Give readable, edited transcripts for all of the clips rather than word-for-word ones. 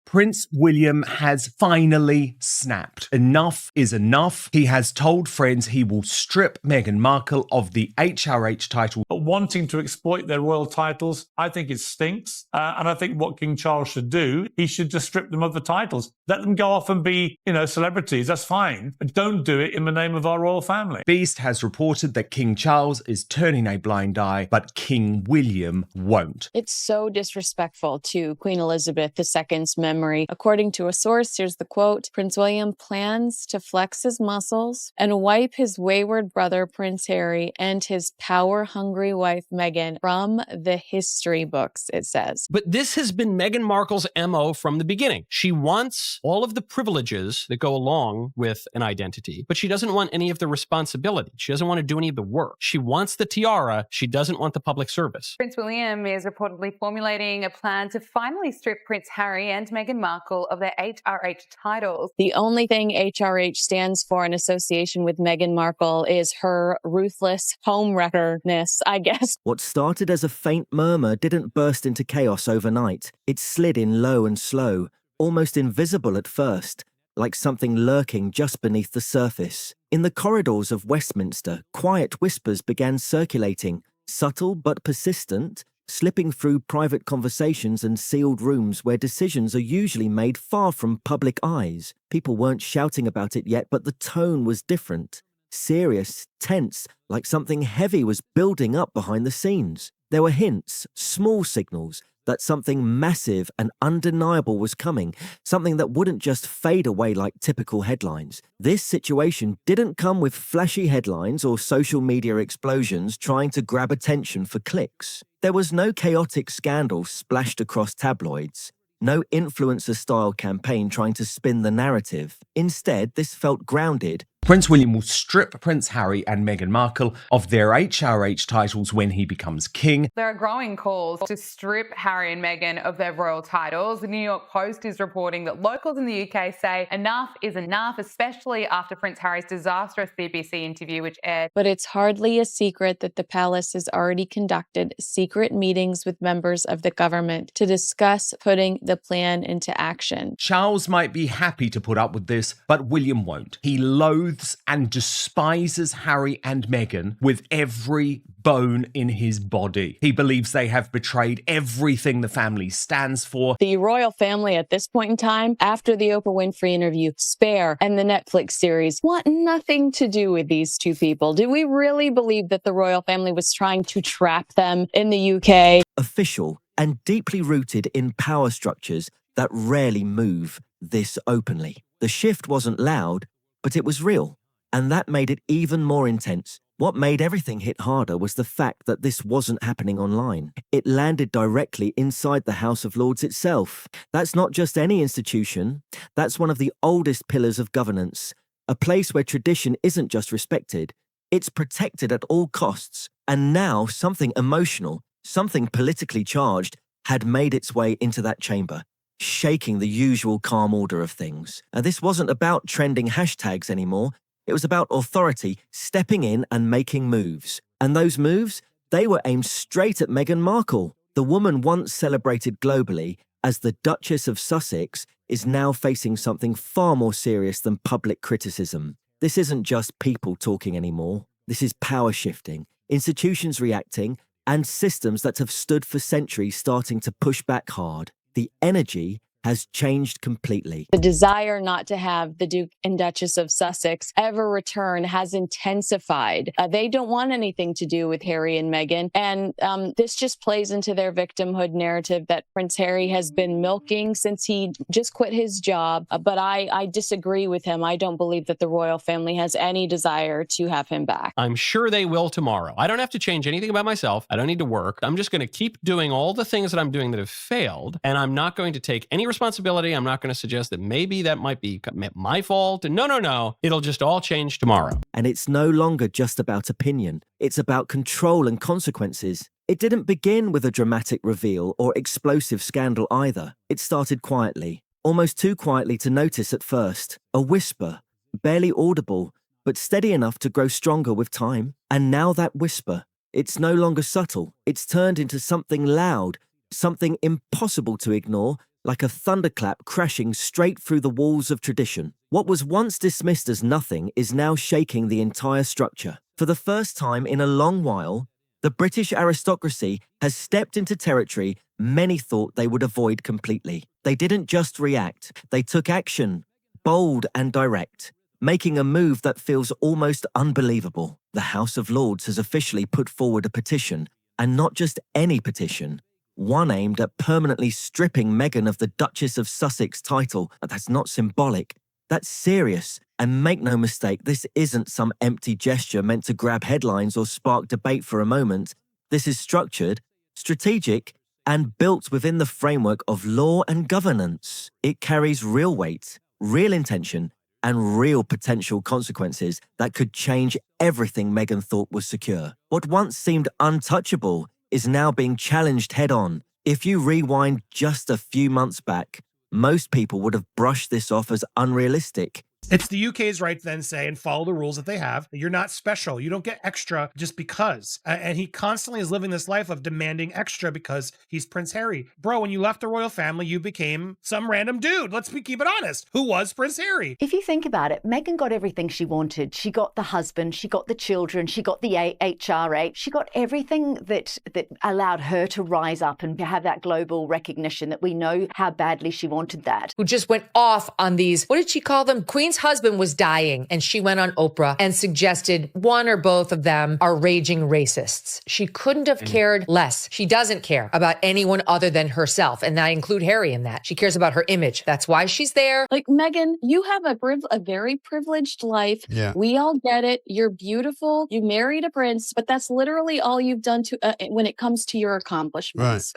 Prince William has finally snapped. Enough is enough. He has told friends he will strip Meghan Markle of the HRH title. But wanting to exploit their royal titles, I think it stinks. And I think what King Charles should do, he should just strip them of the titles. Let them go off and be, celebrities. That's fine. But don't do it in the name of our royal family. Beast has reported that King Charles is turning a blind eye, but King William won't. It's so disrespectful to Queen Elizabeth II's memory. According to a source, here's the quote, Prince William plans to flex his muscles and wipe his wayward brother, Prince Harry, and his power-hungry wife, Meghan, from the history books, it says. But this has been Meghan Markle's MO from the beginning. She wants all of the privileges that go along with an identity, but she doesn't want any of the responsibility. She doesn't want to do any of the work. She wants the tiara. She doesn't want the public service. Prince William is reportedly formulating a plan to finally strip Prince Harry and Meghan Markle of their HRH titles. The only thing HRH stands for in association with Meghan Markle is her ruthless homewreckerness, I guess. What started as a faint murmur didn't burst into chaos overnight. It slid in low and slow, almost invisible at first, like something lurking just beneath the surface. In the corridors of Westminster, quiet whispers began circulating, subtle but persistent, slipping through private conversations and sealed rooms where decisions are usually made far from public eyes. People weren't shouting about it yet, but the tone was different. Serious, tense, like something heavy was building up behind the scenes. There were hints, small signals, that something massive and undeniable was coming, something that wouldn't just fade away like typical headlines. This situation didn't come with flashy headlines or social media explosions trying to grab attention for clicks. There was no chaotic scandal splashed across tabloids, no influencer-style campaign trying to spin the narrative. Instead, this felt grounded. Prince William will strip Prince Harry and Meghan Markle of their HRH titles when he becomes king. There are growing calls to strip Harry and Meghan of their royal titles. The New York Post is reporting that locals in the UK say enough is enough, especially after Prince Harry's disastrous BBC interview, which aired. But it's hardly a secret that the palace has already conducted secret meetings with members of the government to discuss putting the plan into action. Charles might be happy to put up with this, but William won't. He loathes and despises Harry and Meghan with every bone in his body. He believes they have betrayed everything the family stands for. The royal family at this point in time, after the Oprah Winfrey interview, Spare, and the Netflix series, want nothing to do with these two people. Do we really believe that the royal family was trying to trap them in the UK? Official and deeply rooted in power structures that rarely move this openly. The shift wasn't loud, but it was real, and that made it even more intense. What made everything hit harder was the fact that this wasn't happening online. It landed directly inside the House of Lords itself. That's not just any institution. That's one of the oldest pillars of governance, a place where tradition isn't just respected, it's protected at all costs. And now something emotional, something politically charged, had made its way into that chamber, shaking the usual calm order of things. This wasn't about trending hashtags anymore. It was about authority stepping in and making moves. And those moves, they were aimed straight at Meghan Markle. The woman once celebrated globally as the Duchess of Sussex is now facing something far more serious than public criticism. This isn't just people talking anymore. This is power shifting, institutions reacting, and systems that have stood for centuries starting to push back hard. The energy has changed completely. The desire not to have the Duke and Duchess of Sussex ever return has intensified. They don't want anything to do with Harry and Meghan. And this just plays into their victimhood narrative that Prince Harry has been milking since he just quit his job. But I disagree with him. I don't believe that the royal family has any desire to have him back. I'm sure they will tomorrow. I don't have to change anything about myself. I don't need to work. I'm just going to keep doing all the things that I'm doing that have failed. And I'm not going to take any responsibility. I'm not going to suggest that maybe that might be my fault. And no. It'll just all change tomorrow. And it's no longer just about opinion. It's about control and consequences. It didn't begin with a dramatic reveal or explosive scandal either. It started quietly, almost too quietly to notice at first. A whisper, barely audible, but steady enough to grow stronger with time. And now that whisper, it's no longer subtle. It's turned into something loud, something impossible to ignore, like a thunderclap crashing straight through the walls of tradition. What was once dismissed as nothing is now shaking the entire structure. For the first time in a long while, the British aristocracy has stepped into territory many thought they would avoid completely. They didn't just react, they took action, bold and direct, making a move that feels almost unbelievable. The House of Lords has officially put forward a petition, and not just any petition, one aimed at permanently stripping Meghan of the Duchess of Sussex title. That's not symbolic, that's serious. And make no mistake, this isn't some empty gesture meant to grab headlines or spark debate for a moment. This is structured, strategic, and built within the framework of law and governance. It carries real weight, real intention, and real potential consequences that could change everything Meghan thought was secure. What once seemed untouchable is now being challenged head-on. If you rewind just a few months back, most people would have brushed this off as unrealistic. It's the UK's right to then say and follow the rules that they have. You're not special. You don't get extra just because. And he constantly is living this life of demanding extra because he's Prince Harry. Bro, when you left the royal family, you became some random dude. Keep it honest. Who was Prince Harry? If you think about it, Meghan got everything she wanted. She got the husband, she got the children, she got the HRA, she got everything that allowed her to rise up and to have that global recognition that we know how badly she wanted that. Who just went off on these, what did she call them? Queen's husband was dying and she went on Oprah and suggested one or both of them are raging racists. She couldn't have cared less. She doesn't care about anyone other than herself. And I include Harry in that. She cares about her image. That's why she's there. Like, Meghan, you have a very privileged life. Yeah. We all get it. You're beautiful. You married a prince, but that's literally all you've done to when it comes to your accomplishments.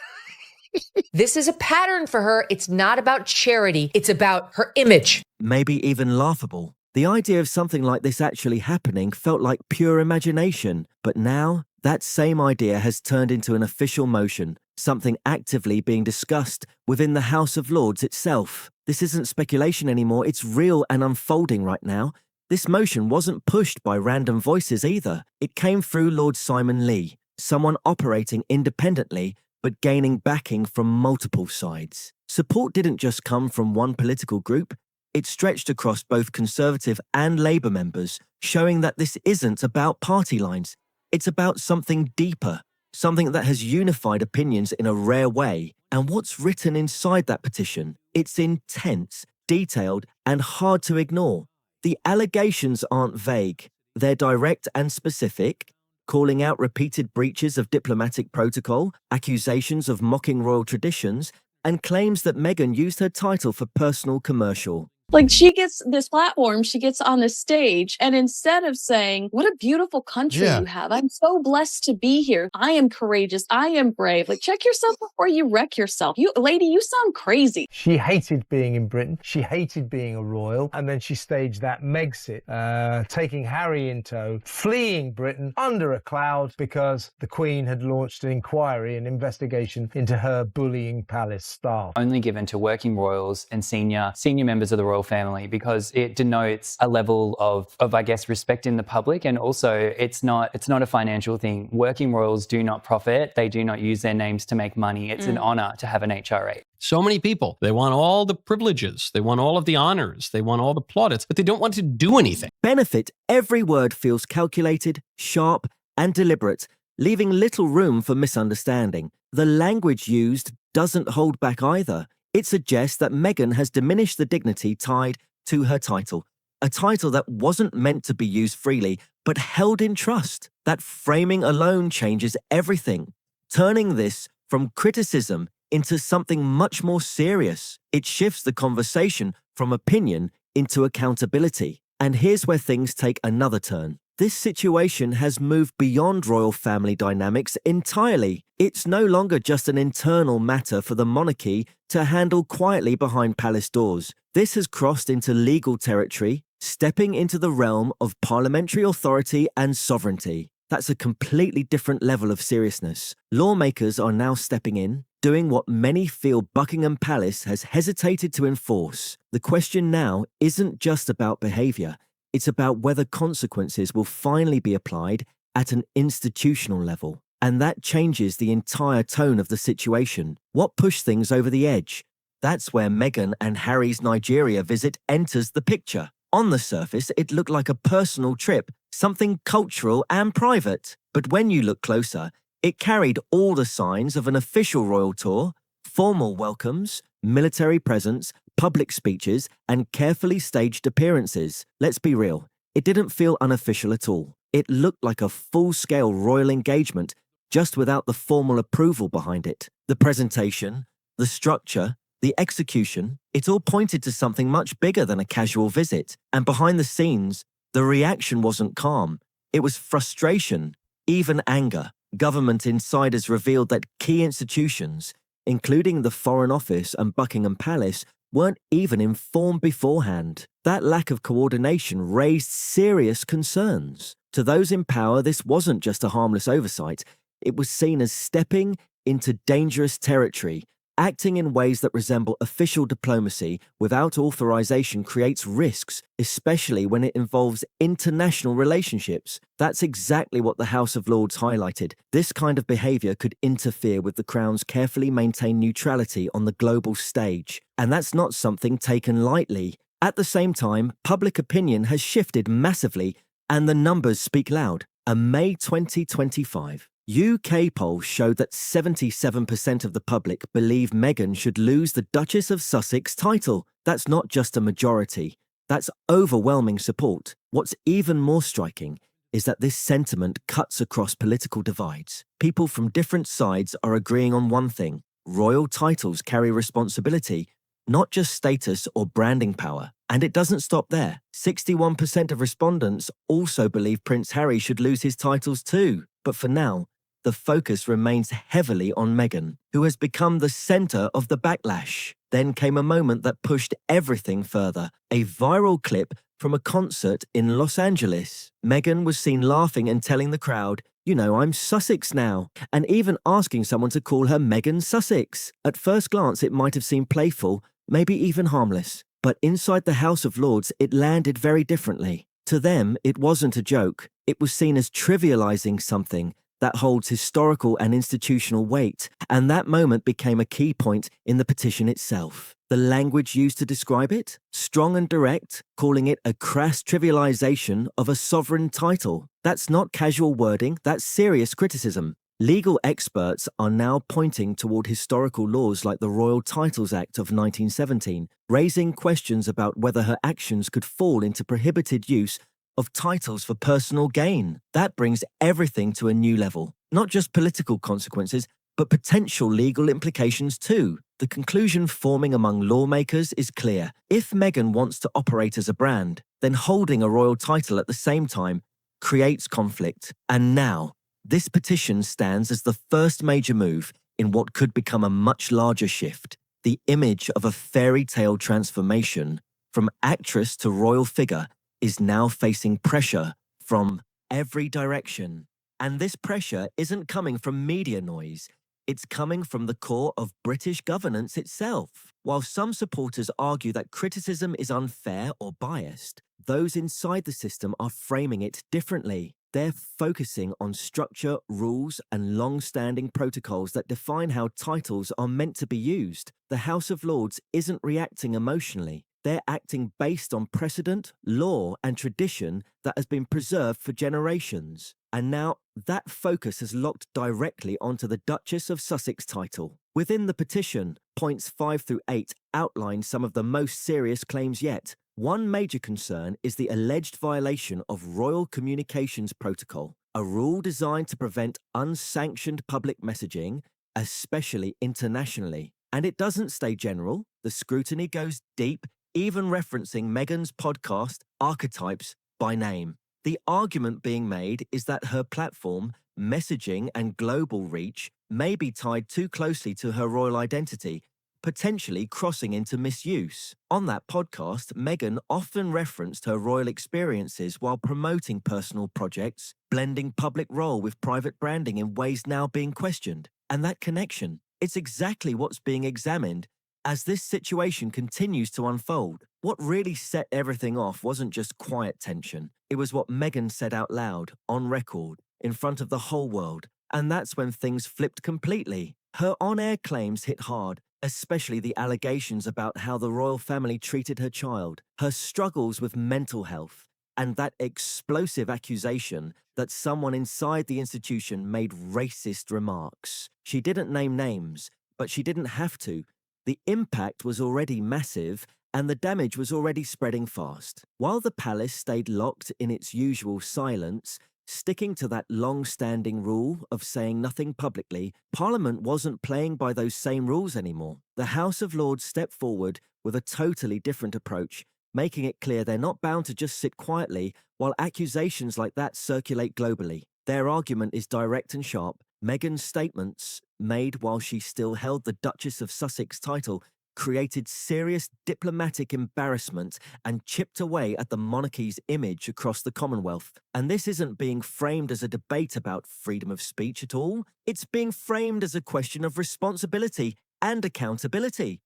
This is a pattern for her. It's not about charity. It's about her image. Maybe even laughable. The idea of something like this actually happening felt like pure imagination, but now that same idea has turned into an official motion, something actively being discussed within the House of Lords itself. This isn't speculation anymore, it's real and unfolding right now. This motion wasn't pushed by random voices either. It came through Lord Simon Lee, someone operating independently but gaining backing from multiple sides. Support didn't just come from one political group, it stretched across both Conservative and Labour members, showing that this isn't about party lines. It's about something deeper, something that has unified opinions in a rare way. And what's written inside that petition? It's intense, detailed, and hard to ignore. The allegations aren't vague. They're direct and specific, calling out repeated breaches of diplomatic protocol, accusations of mocking royal traditions, and claims that Meghan used her title for personal commercial. Like, she gets this platform, she gets on the stage, and instead of saying, what a beautiful country you have, I'm so blessed to be here, I am courageous, I am brave, like, check yourself before you wreck yourself. You, lady, you sound crazy. She hated being in Britain, she hated being a royal, and then she staged that Megxit, taking Harry in tow, fleeing Britain under a cloud because the Queen had launched an inquiry, an investigation into her bullying palace staff. Only given to working royals and senior members of the royal family, because it denotes a level of I guess, respect in the public, and also it's not a financial thing. Working royals do not profit. They do not use their names to make money. It's an honor to have an HRA. So many people, they want all the privileges, they want all of the honors, they want all the plaudits, but they don't want to do anything. Benefit, every word feels calculated, sharp, and deliberate, leaving little room for misunderstanding. The language used doesn't hold back either. It suggests that Meghan has diminished the dignity tied to her title, a title that wasn't meant to be used freely, but held in trust. That framing alone changes everything, turning this from criticism into something much more serious. It shifts the conversation from opinion into accountability. And here's where things take another turn. This situation has moved beyond royal family dynamics entirely. It's no longer just an internal matter for the monarchy to handle quietly behind palace doors. This has crossed into legal territory, stepping into the realm of parliamentary authority and sovereignty. That's a completely different level of seriousness. Lawmakers are now stepping in, doing what many feel Buckingham Palace has hesitated to enforce. The question now isn't just about behaviour. It's about whether consequences will finally be applied at an institutional level. And that changes the entire tone of the situation. What pushed things over the edge? That's where Meghan and Harry's Nigeria visit enters the picture. On the surface, it looked like a personal trip, something cultural and private. But when you look closer, it carried all the signs of an official royal tour: formal welcomes, military presence, public speeches, and carefully staged appearances. Let's be real, it didn't feel unofficial at all. It looked like a full-scale royal engagement, just without the formal approval behind it. The presentation, the structure, the execution, it all pointed to something much bigger than a casual visit. And behind the scenes, the reaction wasn't calm. It was frustration, even anger. Government insiders revealed that key institutions, including the Foreign Office and Buckingham Palace, weren't even informed beforehand. That lack of coordination raised serious concerns. To those in power, this wasn't just a harmless oversight. It was seen as stepping into dangerous territory. Acting in ways that resemble official diplomacy without authorization creates risks, especially when it involves international relationships. That's exactly what the House of Lords highlighted. This kind of behavior could interfere with the Crown's carefully maintained neutrality on the global stage. And that's not something taken lightly. At the same time, public opinion has shifted massively, and the numbers speak loud. A May 2025 UK poll showed that 77% of the public believe Meghan should lose the Duchess of Sussex title. That's not just a majority, that's overwhelming support. What's even more striking is that this sentiment cuts across political divides. People from different sides are agreeing on one thing: royal titles carry responsibility, not just status or branding power. And it doesn't stop there. 61% of respondents also believe Prince Harry should lose his titles too. But for now, the focus remains heavily on Meghan, who has become the center of the backlash. Then came a moment that pushed everything further: a viral clip from a concert in Los Angeles. Meghan was seen laughing and telling the crowd, "You know, I'm Sussex now," and even asking someone to call her Meghan Sussex. At first glance, it might have seemed playful, maybe even harmless. But inside the House of Lords, it landed very differently. To them, it wasn't a joke. It was seen as trivializing something that holds historical and institutional weight, and that moment became a key point in the petition itself. The language used to describe it? Strong and direct, calling it a crass trivialization of a sovereign title. That's not casual wording, that's serious criticism. Legal experts are now pointing toward historical laws like the Royal Titles Act of 1917, raising questions about whether her actions could fall into prohibited use of titles for personal gain. That brings everything to a new level. Not just political consequences, but potential legal implications too. The conclusion forming among lawmakers is clear. If Meghan wants to operate as a brand, then holding a royal title at the same time creates conflict. And now, this petition stands as the first major move in what could become a much larger shift. The image of a fairy tale transformation from actress to royal figure is now facing pressure from every direction. And this pressure isn't coming from media noise. It's coming from the core of British governance itself. While some supporters argue that criticism is unfair or biased, those inside the system are framing it differently. They're focusing on structure, rules, and long-standing protocols that define how titles are meant to be used. The House of Lords isn't reacting emotionally. They're acting based on precedent, law, and tradition that has been preserved for generations. And now that focus has locked directly onto the Duchess of Sussex title. Within the petition, points 5 through 8 outline some of the most serious claims yet. One major concern is the alleged violation of Royal Communications Protocol, a rule designed to prevent unsanctioned public messaging, especially internationally. And it doesn't stay general. The scrutiny goes deep, even referencing Meghan's podcast, Archetypes, by name. The argument being made is that her platform, messaging, and global reach may be tied too closely to her royal identity, potentially crossing into misuse. On that podcast, Meghan often referenced her royal experiences while promoting personal projects, blending public role with private branding in ways now being questioned. And that connection, it's exactly what's being examined as this situation continues to unfold. What really set everything off wasn't just quiet tension. It was what Meghan said out loud, on record, in front of the whole world. And that's when things flipped completely. Her on-air claims hit hard, especially the allegations about how the royal family treated her child, her struggles with mental health, and that explosive accusation that someone inside the institution made racist remarks. She didn't name names, but she didn't have to. The impact was already massive, and the damage was already spreading fast. While the palace stayed locked in its usual silence, sticking to that long-standing rule of saying nothing publicly, Parliament wasn't playing by those same rules anymore. The House of Lords stepped forward with a totally different approach, making it clear they're not bound to just sit quietly while accusations like that circulate globally. Their argument is direct and sharp. Meghan's statements, made while she still held the Duchess of Sussex title, created serious diplomatic embarrassment and chipped away at the monarchy's image across the Commonwealth. And this isn't being framed as a debate about freedom of speech at all. It's being framed as a question of responsibility and accountability.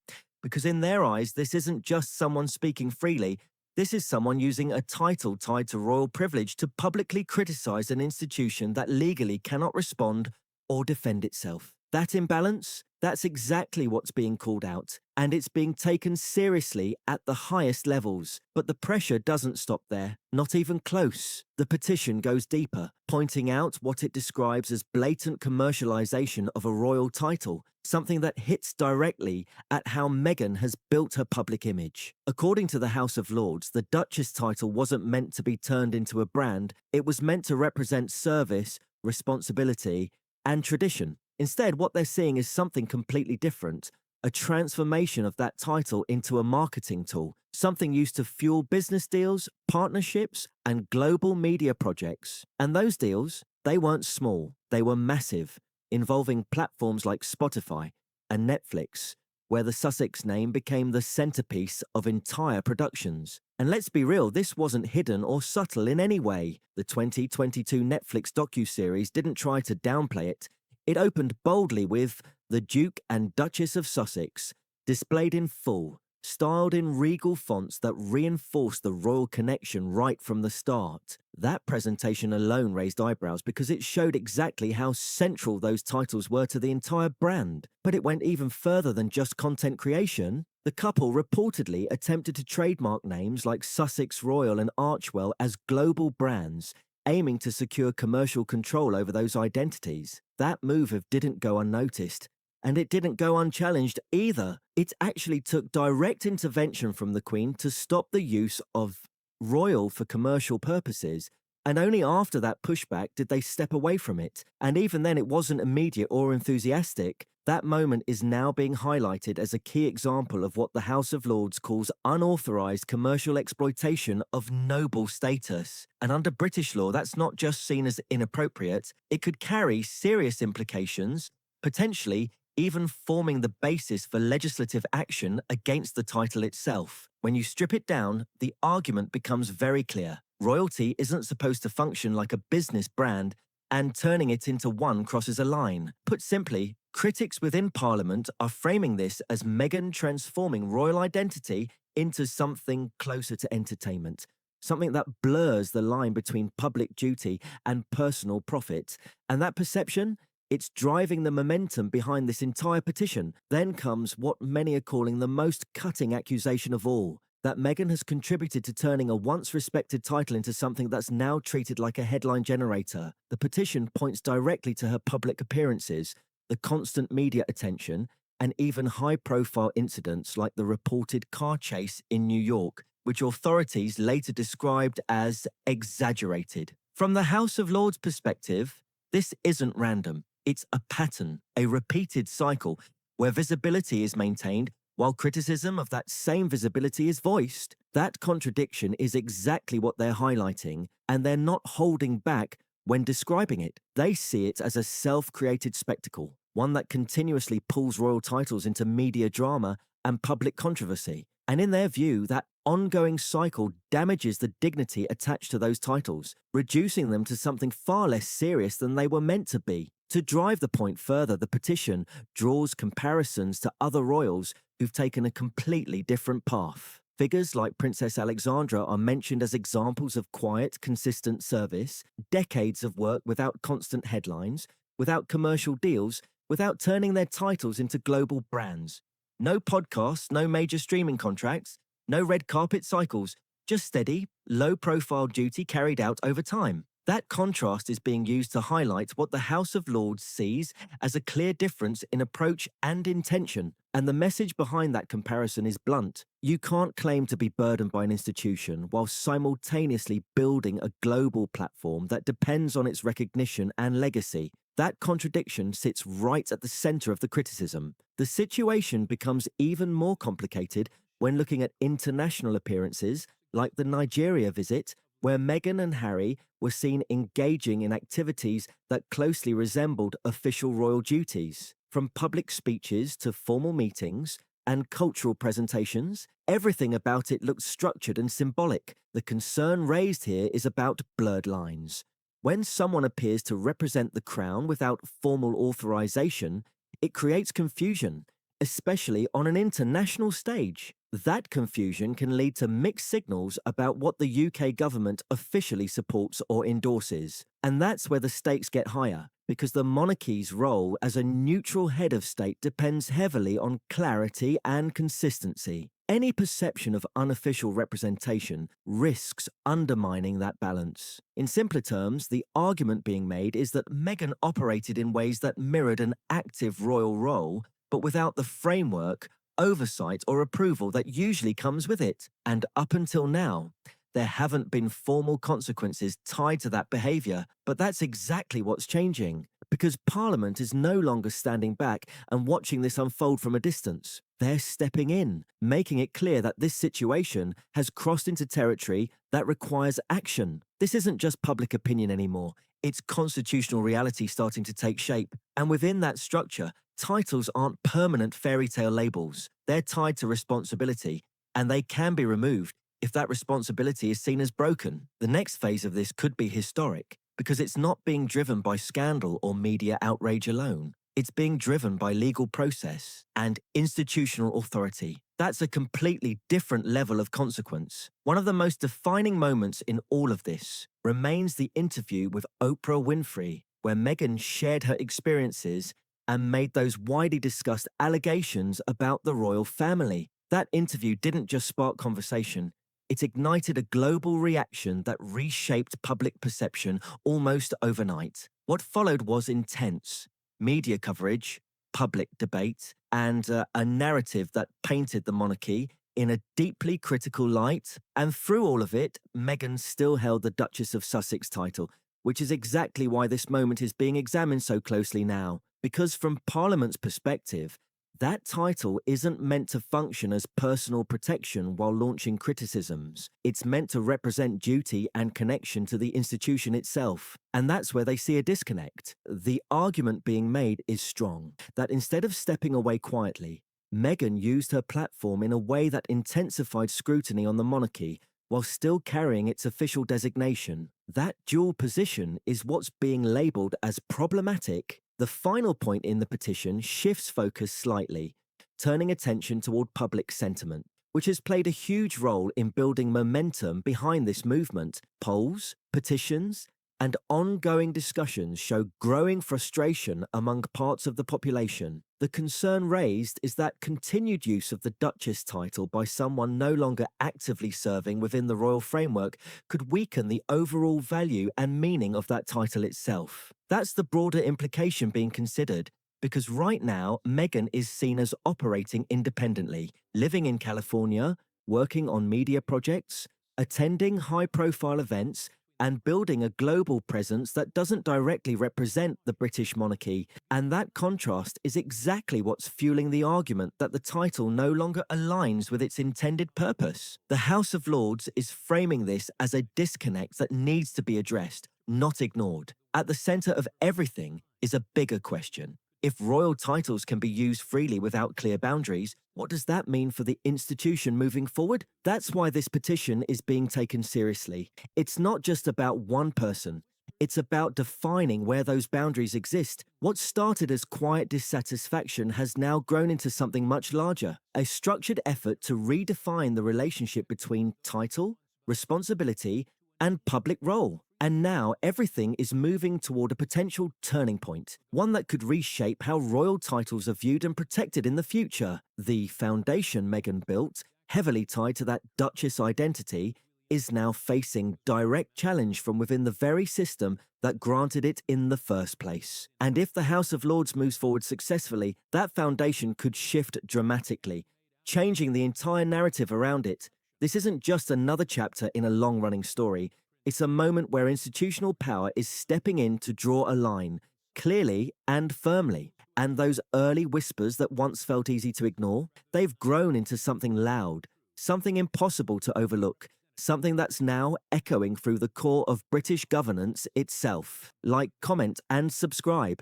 Because in their eyes, this isn't just someone speaking freely. This is someone using a title tied to royal privilege to publicly criticize an institution that legally cannot respond or defend itself. That imbalance, that's exactly what's being called out, and it's being taken seriously at the highest levels. But the pressure doesn't stop there, not even close. The petition goes deeper, pointing out what it describes as blatant commercialization of a royal title, something that hits directly at how Meghan has built her public image. According to the House of Lords, the Duchess title wasn't meant to be turned into a brand. It was meant to represent service, responsibility, and tradition. Instead, what they're seeing is something completely different, a transformation of that title into a marketing tool, something used to fuel business deals, partnerships, and global media projects. And those deals, they weren't small, they were massive, involving platforms like Spotify and Netflix, where the Sussex name became the centerpiece of entire productions. And let's be real, this wasn't hidden or subtle in any way. The 2022 Netflix docuseries didn't try to downplay it. It opened boldly with The Duke and Duchess of Sussex, displayed in full, styled in regal fonts that reinforced the royal connection right from the start. That presentation alone raised eyebrows because it showed exactly how central those titles were to the entire brand. But it went even further than just content creation. The couple reportedly attempted to trademark names like Sussex Royal and Archewell as global brands, aiming to secure commercial control over those identities. That move didn't go unnoticed, and it didn't go unchallenged either. It actually took direct intervention from the Queen to stop the use of royal for commercial purposes, and only after that pushback did they step away from it. And even then, it wasn't immediate or enthusiastic. That moment is now being highlighted as a key example of what the House of Lords calls unauthorised commercial exploitation of noble status. And under British law, that's not just seen as inappropriate, it could carry serious implications, potentially even forming the basis for legislative action against the title itself. When you strip it down, the argument becomes very clear. Royalty isn't supposed to function like a business brand, and turning it into one crosses a line. Put simply, critics within Parliament are framing this as Meghan transforming royal identity into something closer to entertainment, something that blurs the line between public duty and personal profit. And that perception, it's driving the momentum behind this entire petition. Then comes what many are calling the most cutting accusation of all, that Meghan has contributed to turning a once respected title into something that's now treated like a headline generator. The petition points directly to her public appearances, the constant media attention, and even high-profile incidents like the reported car chase in New York, which authorities later described as exaggerated. From the House of Lords perspective, this isn't random. It's a pattern, a repeated cycle, where visibility is maintained while criticism of that same visibility is voiced. That contradiction is exactly what they're highlighting, and they're not holding back when describing it. They see it as a self-created spectacle, one that continuously pulls royal titles into media drama and public controversy. And in their view, that ongoing cycle damages the dignity attached to those titles, reducing them to something far less serious than they were meant to be. To drive the point further, the petition draws comparisons to other royals who've taken a completely different path. Figures like Princess Alexandra are mentioned as examples of quiet, consistent service, decades of work without constant headlines, without commercial deals, without turning their titles into global brands. No podcasts, no major streaming contracts, no red carpet cycles, just steady, low-profile duty carried out over time. That contrast is being used to highlight what the House of Lords sees as a clear difference in approach and intention, and the message behind that comparison is blunt. You can't claim to be burdened by an institution while simultaneously building a global platform that depends on its recognition and legacy. That contradiction sits right at the center of the criticism. The situation becomes even more complicated when looking at international appearances, like the Nigeria visit, where Meghan and Harry were seen engaging in activities that closely resembled official royal duties. From public speeches to formal meetings and cultural presentations, everything about it looked structured and symbolic. The concern raised here is about blurred lines. When someone appears to represent the crown without formal authorization, it creates confusion, especially on an international stage. That confusion can lead to mixed signals about what the UK government officially supports or endorses. And that's where the stakes get higher, because the monarchy's role as a neutral head of state depends heavily on clarity and consistency. Any perception of unofficial representation risks undermining that balance. In simpler terms, the argument being made is that Meghan operated in ways that mirrored an active royal role, but without the framework, oversight, or approval that usually comes with it. And up until now, there haven't been formal consequences tied to that behaviour. But that's exactly what's changing, because Parliament is no longer standing back and watching this unfold from a distance. They're stepping in, making it clear that this situation has crossed into territory that requires action. This isn't just public opinion anymore. It's constitutional reality starting to take shape. And within that structure, titles aren't permanent fairy tale labels. They're tied to responsibility, and they can be removed if that responsibility is seen as broken. The next phase of this could be historic, because it's not being driven by scandal or media outrage alone. It's being driven by legal process and institutional authority. That's a completely different level of consequence. One of the most defining moments in all of this remains the interview with Oprah Winfrey, where Meghan shared her experiences and made those widely discussed allegations about the royal family. That interview didn't just spark conversation. It ignited a global reaction that reshaped public perception almost overnight. What followed was intense media coverage, public debate, and a narrative that painted the monarchy in a deeply critical light. And through all of it, Meghan still held the Duchess of Sussex title, which is exactly why this moment is being examined so closely now. Because from Parliament's perspective, that title isn't meant to function as personal protection while launching criticisms. It's meant to represent duty and connection to the institution itself. And that's where they see a disconnect. The argument being made is strong, that instead of stepping away quietly, Meghan used her platform in a way that intensified scrutiny on the monarchy while still carrying its official designation. That dual position is what's being labelled as problematic. The final point in the petition shifts focus slightly, turning attention toward public sentiment, which has played a huge role in building momentum behind this movement. Polls, petitions, and ongoing discussions show growing frustration among parts of the population. The concern raised is that continued use of the Duchess title by someone no longer actively serving within the royal framework could weaken the overall value and meaning of that title itself. That's the broader implication being considered, because right now, Meghan is seen as operating independently, living in California, working on media projects, attending high-profile events, and building a global presence that doesn't directly represent the British monarchy. And that contrast is exactly what's fueling the argument that the title no longer aligns with its intended purpose. The House of Lords is framing this as a disconnect that needs to be addressed, not ignored. At the centre of everything is a bigger question. If royal titles can be used freely without clear boundaries, what does that mean for the institution moving forward? That's why this petition is being taken seriously. It's not just about one person. It's about defining where those boundaries exist. What started as quiet dissatisfaction has now grown into something much larger, a structured effort to redefine the relationship between title, responsibility, and public role. And now everything is moving toward a potential turning point, one that could reshape how royal titles are viewed and protected in the future. The foundation Meghan built, heavily tied to that Duchess identity, is now facing direct challenge from within the very system that granted it in the first place. And if the House of Lords moves forward successfully, that foundation could shift dramatically, changing the entire narrative around it. This isn't just another chapter in a long-running story. It's a moment where institutional power is stepping in to draw a line, clearly and firmly. And those early whispers that once felt easy to ignore, they've grown into something loud, something impossible to overlook, something that's now echoing through the core of British governance itself. Like, comment, and subscribe.